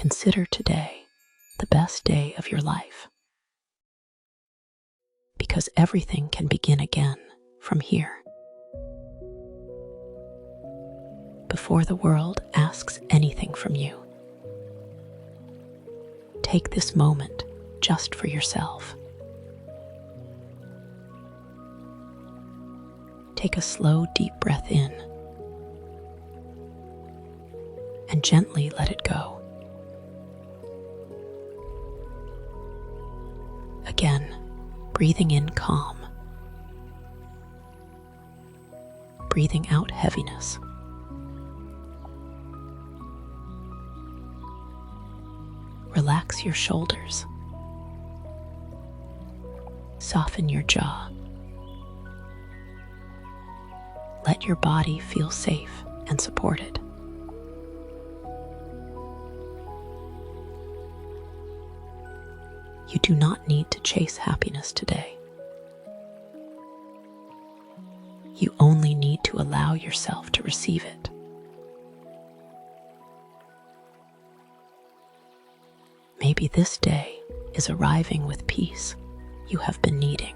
Consider today the best day of your life, because everything can begin again from here. Before the world asks anything from you, take this moment just for yourself. Take a slow, deep breath in and gently let it go. Again, breathing in calm, breathing out heaviness. Relax your shoulders. Soften your jaw. Let your body feel safe and supported. You do not need to chase happiness today. You only need to allow yourself to receive it. Maybe this day is arriving with peace you have been needing.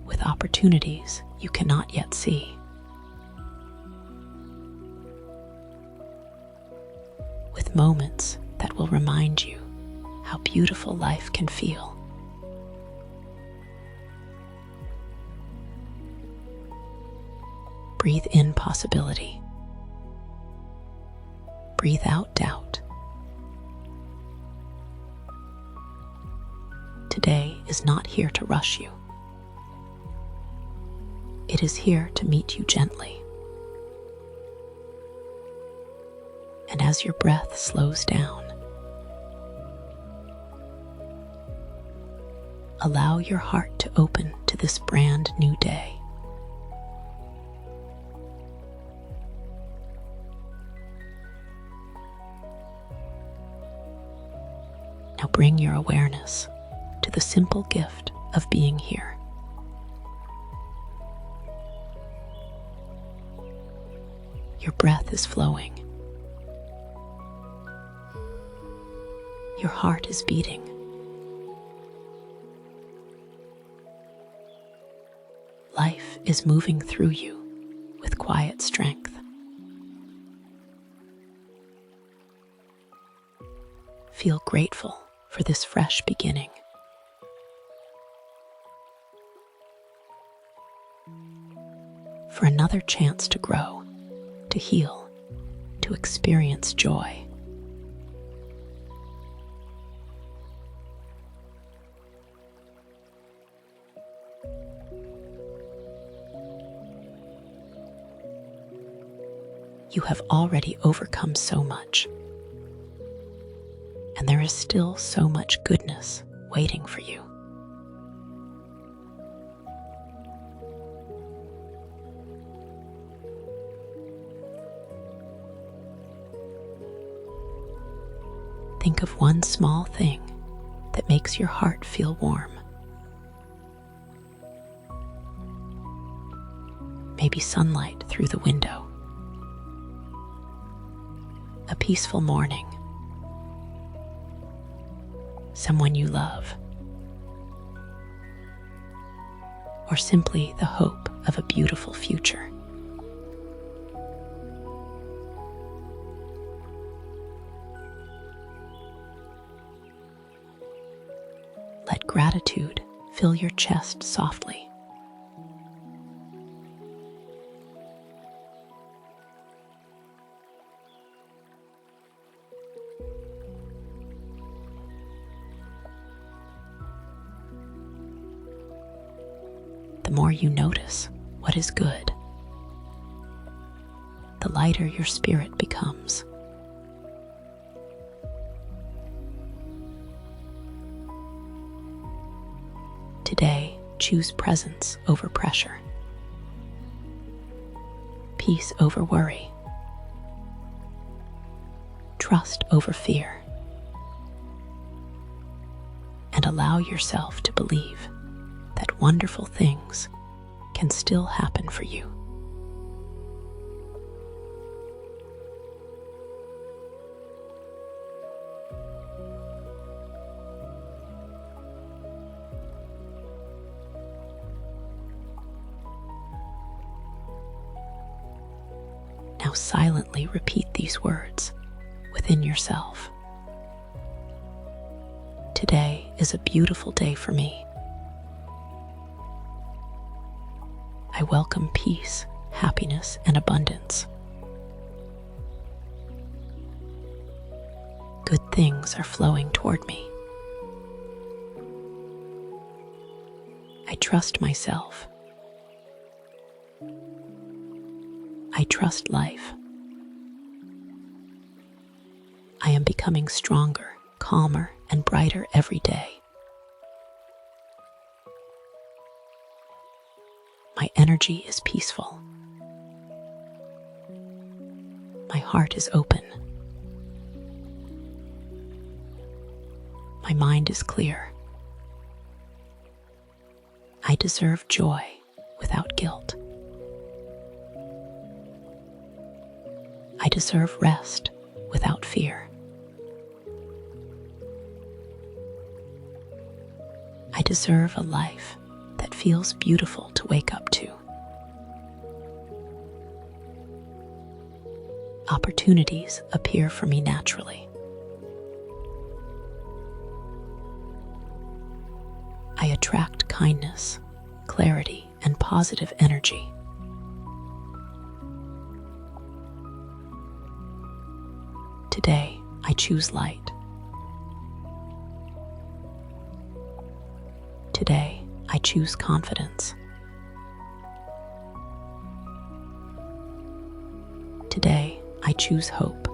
With opportunities you cannot yet see. With moments that will remind you how beautiful life can feel. Breathe in possibility. Breathe out doubt. Today is not here to rush you. It is here to meet you gently. And as your breath slows down, allow your heart to open to this brand new day. Now bring your awareness to the simple gift of being here. Your breath is flowing. Your heart is beating. Life is moving through you with quiet strength. Feel grateful for this fresh beginning. For another chance to grow, to heal, to experience joy. You have already overcome so much, and there is still so much goodness waiting for you. Think of one small thing that makes your heart feel warm. Maybe sunlight through the window, a peaceful morning, someone you love, or simply the hope of a beautiful future. Let gratitude fill your chest softly. The more you notice what is good, the lighter your spirit becomes. Today, choose presence over pressure, peace over worry, trust over fear, and allow yourself to believe that wonderful things can still happen for you. Now silently repeat these words within yourself. Today is a beautiful day for me. I welcome peace, happiness, and abundance. Good things are flowing toward me. I trust myself. I trust life. I am becoming stronger, calmer, and brighter every day. My energy is peaceful. My heart is open. My mind is clear. I deserve joy without guilt. I deserve rest without fear. I deserve a life that feels beautiful to wake up to. Opportunities appear for me naturally. I attract kindness, clarity, and positive energy. Today, I choose light. Today, I choose confidence. Today, I choose hope.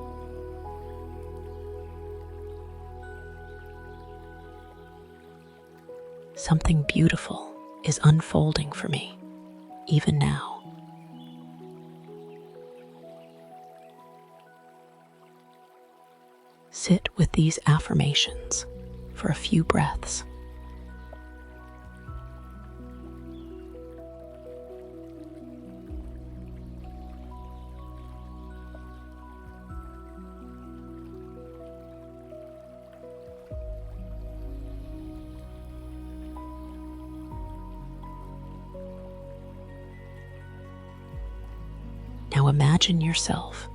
Something beautiful is unfolding for me, even now. Sit with these affirmations for a few breaths. Now imagine yourself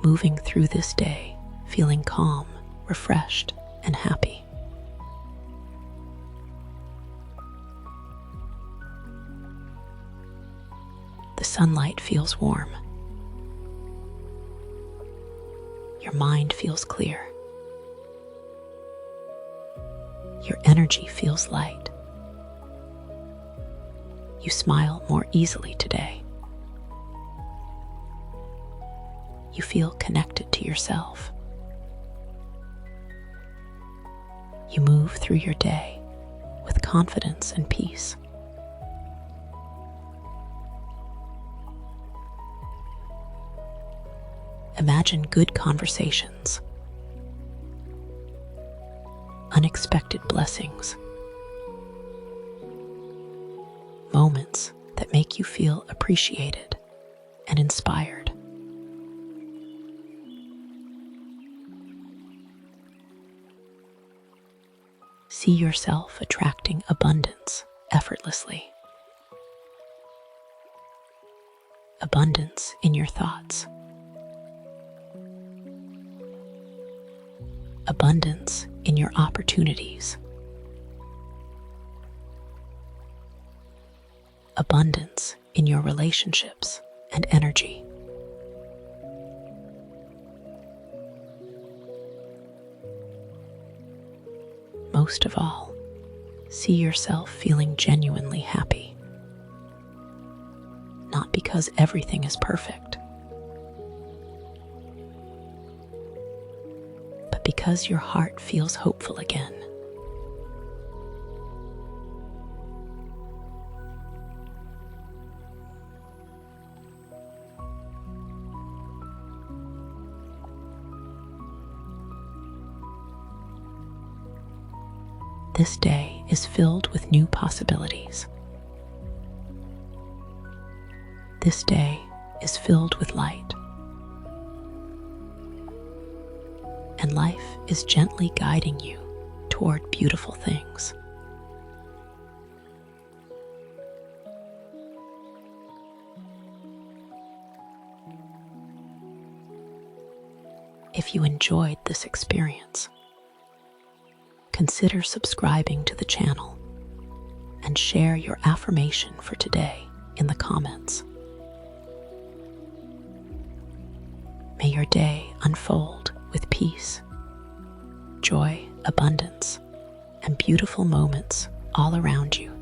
moving through this day, feeling calm, refreshed, and happy. The sunlight feels warm. Your mind feels clear. Your energy feels light. You smile more easily today. You feel connected to yourself. You move through your day with confidence and peace. Imagine good conversations, unexpected blessings, moments that make you feel appreciated and inspired. See yourself attracting abundance effortlessly. Abundance in your thoughts. Abundance in your opportunities. Abundance in your relationships and energy. Most of all, see yourself feeling genuinely happy. Not because everything is perfect, but because your heart feels hopeful again. This day is filled with new possibilities. This day is filled with light. And life is gently guiding you toward beautiful things. if you enjoyed this experience. Consider subscribing to the channel and share your affirmation for today in the comments. May your day unfold with peace, joy, abundance, and beautiful moments all around you.